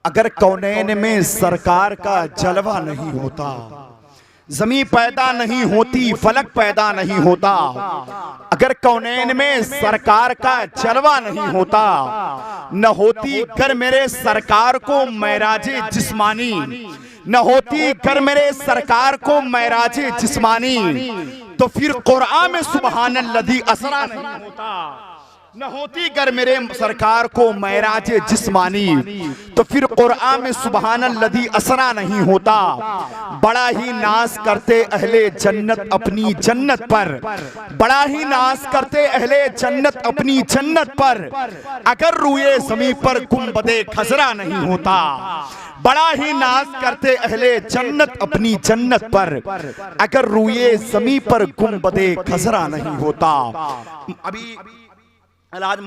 अगर कौनैन में सरकार का जलवा नहीं होता, ज़मीं पैदा नहीं होती, फलक पैदा नहीं होता, अगर कौनैन में सरकार का जलवा नहीं होता, न होती कर मेरे सरकार को मैराजे जिस्मानी, न होती कर मेरे सरकार को मैराजे जिस्मानी, तो फिर कुरान में सुबहानल्लज़ी असरा नहीं होता। न होती गर मेरे सरकार को मैराज जिस्मानी, तो फिर कुरान में सुबहानल्लज़ी असरा नहीं होता। बड़ा ही नाज करते अहले जन्नत अपनी जन्नत पर, बड़ा ही नाज करते अहले जन्नत अपनी जन्नत पर, अगर रुए ज़मीं पर गुंबदे खजरा नहीं होता। बड़ा ही नाज करते अहले जन्नत अपनी जन्नत पर, अगर रुए ज़मीं पर गुंबदे खजरा नहीं होता। अभी आज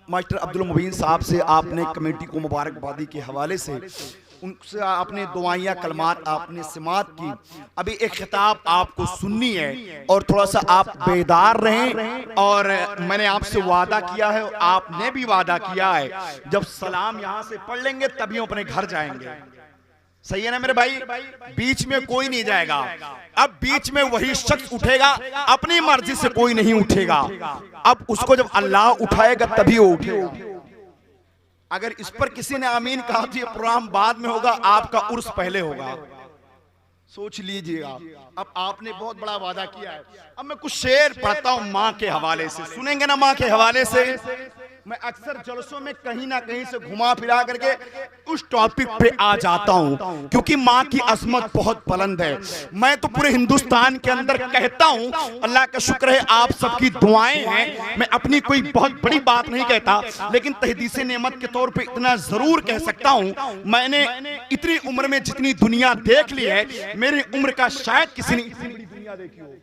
मास्टर अब्दुल मुबीन साहब से आपने कमेटी को मुबारकबादी के हवाले से उनसे आपने दुआइयाँ कलमात आपने समात की। अभी एक खिताब आपको सुननी है और थोड़ा सा आप बेदार रहें। और मैंने आपसे वादा किया है, आपने भी वादा किया है, जब सलाम यहाँ से पढ़ लेंगे तभी हम अपने घर जाएंगे। सही है ना मेरे भाई? बीच में कोई नहीं जाएगा। अब बीच में वही शख्स उठेगा, अपनी मर्जी से कोई नहीं उठेगा। अब उसको जब अल्लाह उठाएगा तभी वो उठेगा। अगर इस पर किसी ने आमीन कहा तो ये प्रोग्राम बाद में होगा, आपका उर्स पहले होगा। सोच लीजिएगा। अब आपने बहुत बड़ा वादा किया है। अब मैं कुछ शेर पढ़ता हूँ माँ के हवाले से, सुनेंगे ना माँ के हवाले से? मैं अक्सर जलसों में कहीं ना कहीं से घुमा फिरा करके उस टॉपिक पे आ जाता हूँ, क्योंकि माँ की अजमत बहुत बुलंद है। मैं तो पूरे हिंदुस्तान के अंदर कहता हूँ, अल्लाह का शुक्र है आप सबकी दुआएं हैं। मैं अपनी कोई बहुत बड़ी बात नहीं कहता, लेकिन तहदीसे नेमत के तौर पे इतना जरूर कह सकता हूँ, मैंने इतनी उम्र में जितनी दुनिया देख ली है, मेरी उम्र का शायद किसी ने इतनी बड़ी दुनिया देखी हो।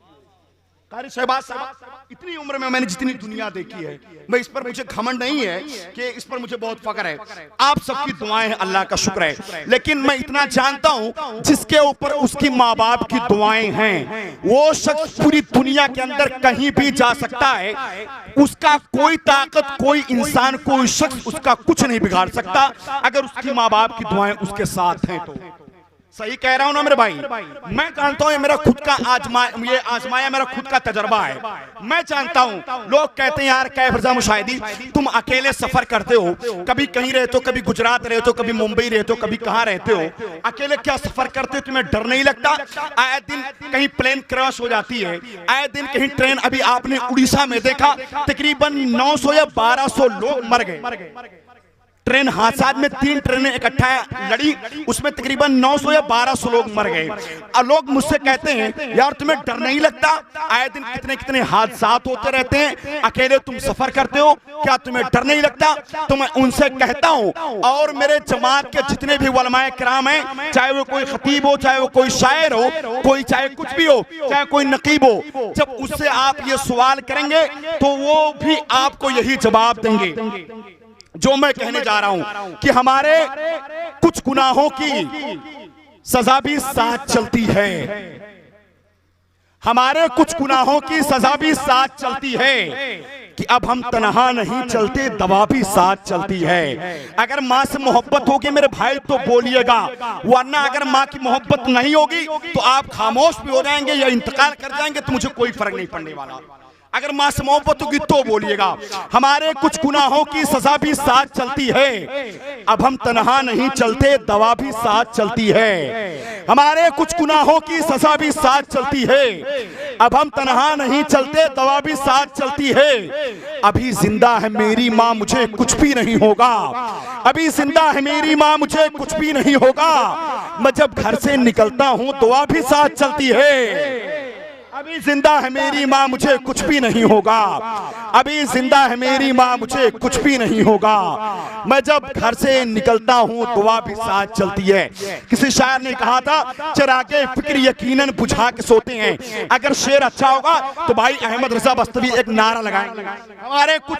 कारी शहबाज साहब, इतनी उम्र में मैंने जितनी दुनिया देखी है, मैं इस पर मुझे घमंड नहीं है कि इस पर मुझे बहुत फख्र है। आप सबकी दुआएं हैं, अल्लाह का शुक्र है। लेकिन मैं इतना जानता हूं, जिसके ऊपर उसकी माँ बाप की दुआएं हैं, वो शख्स पूरी दुनिया के अंदर कहीं भी जा सकता है। उसका कोई ताकत, कोई इंसान, कोई शख्स उसका कुछ नहीं बिगाड़ सकता, अगर उसकी माँ बाप की दुआएं उसके साथ हैं तो। सही कह रहा हूं ना मेरे भाई? मैं जानता हूं, ये मेरा खुद का आजमाया मेरा खुद का तजर्बा है। मैं जानता हूं, लोग कहते हैं यार कैफ रज़ा मुशाहिदी, तुम अकेले सफर करते हो, कभी कहीं रहते हो, कभी गुजरात रहते हो, कभी मुंबई रहते हो, कभी कहां रहते हो, अकेले क्या सफर करते हो, तुम्हें डर नहीं लगता? आए दिन कहीं प्लेन क्रैश हो जाती है, आए दिन कहीं ट्रेन, अभी आपने उड़ीसा में देखा तकरीबन 900 या 1200 लोग मर गए। ट्रेन हादसा में 3 ट्रेनें इकट्ठा लड़ी, उसमें तकरीबन 900 या 1200 लोग मर गए। और लोग मुझसे कहते हैं यार तुम्हें डर नहीं लगता? आए दिन कितने कितने हादसात होते रहते हैं, अकेले तुम सफर करते हो, क्या तुम्हें डर नहीं लगता? तो मैं उनसे कहता हूं, और मेरे जमात के जितने भी उलमाए किराम हैं, चाहे वो कोई खतीब हो, चाहे वो कोई शायर हो, कोई चाहे कुछ भी हो, चाहे कोई नकीब हो, जब उससे आप ये सवाल करेंगे तो वो भी आपको यही जवाब देंगे जो मैं कहने जा रहा हूं, कि हमारे कुछ गुनाहों की सजा भी साथ चलती है। हमारे कुछ गुनाहों की सजा भी साथ चलती है, कि अब हम तनहा नहीं चलते, दवा भी साथ चलती है। अगर माँ से मोहब्बत होगी मेरे भाई तो बोलिएगा, वरना अगर माँ की मोहब्बत नहीं होगी तो आप खामोश भी हो जाएंगे या इंतकाल कर जाएंगे, तो मुझे कोई फर्क नहीं पड़ने वाला। अगर माँ से मोहब्बत होगी तो बोलिएगा। हमारे कुछ गुनाहों की सजा भी साथ चलती है, अब हम तनहा नहीं चलते, दवा भी साथ चलती है। हमारे कुछ गुनाहों की सजा भी साथ चलती है, अब हम तनहा नहीं चलते, दवा भी साथ चलती है। अभी जिंदा है मेरी माँ, मुझे कुछ भी नहीं होगा। अभी जिंदा है मेरी माँ, मुझे कुछ भी नहीं होगा। मैं जब घर से निकलता हूँ दुआ भी साथ चलती है। अभी जिंदा है मेरी माँ, मुझे कुछ भी नहीं होगा। अभी जिंदा है मेरी माँ, मुझे कुछ भी नहीं होगा। मैं जब घर से निकलता हूँ दुआ भी साथ चलती है। किसी शायर ने कहा था, चिरागे फिक्र यकीनन बुझा के सोते हैं। अगर शेर अच्छा होगा तो भाई अहमद रजा बस्तवी एक नारा लगाएंगे, हमारे कुछ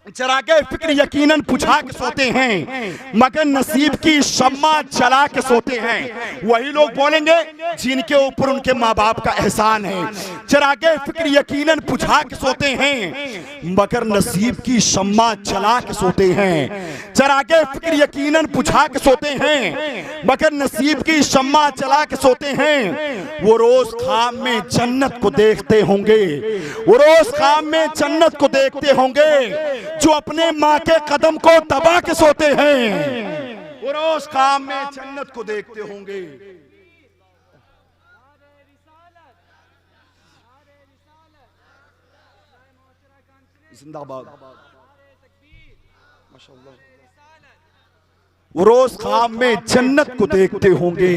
चिरागे फिक्र यकीनन बुझा के सोते हैं, मगर नसीब की शम्मा जला के सोते हैं। वही लोग बोलेंगे जिनके ऊपर उनके माँ बाप का एहसान है। चिरागे फिक्र यकीनन बुझा के सोते हैं, मगर नसीब की शम्मा जला के सोते हैं। चरागे फिक्र यकीनन बुझा के सोते हैं, मगर नसीब की शम्मा जला के सोते हैं। वो रोज ख्वाब में जन्नत को देखते होंगे, वो रोज ख्वाब में जन्नत को देखते होंगे, जो अपने माँ के कदम को दबा के सोते हैं। वो रोज ख्वाब में जन्नत को देखते होंगे। जिंदाबाद, माशाअल्लाह। वो रोज ख्वाब में जन्नत को देखते होंगे,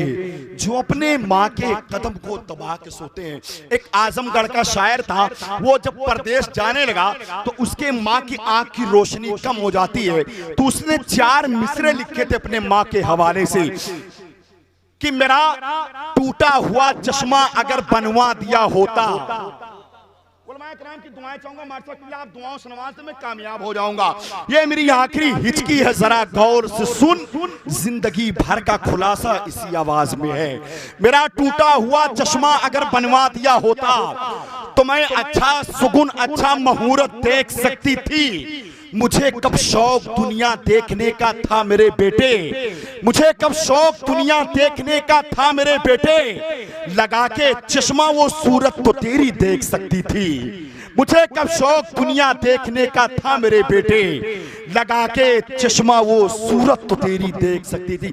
जो अपने माँ के कदम को दबा के सोते हैं। एक आजमगढ़ का शायर था, वो जब परदेश जाने लगा तो उसके माँ की आंख की रोशनी कम हो जाती है, तो उसने 4 मिसरे लिखे थे अपने माँ के हवाले से कि मेरा टूटा हुआ चश्मा अगर बनवा दिया होता। उलमाए-ए-किराम की दुआएं चाहूंगा, माशाअल्लाह आप दुआओं से नवाज़, मैं कामयाब हो जाऊंगा। ये मेरी आखिरी हिचकी है, जरा गौर से सुन, जिंदगी भर का खुलासा इसी आवाज में है। मेरा टूटा हुआ चश्मा अगर बनवा दिया होता तो मैं अच्छा सुगुन, अच्छा मुहूर्त देख सकती थी। मुझे कब शौक दुनिया देखने का था मेरे बेटे, मुझे कब शौक दुनिया देखने का था मेरे बेटे, लगा के चश्मा वो सूरत तो तेरी देख सकती थी। मुझे कब शौक दुनिया देखने का था मेरे बेटे, लगा के चश्मा वो सूरत तो तेरी देख सकती थी।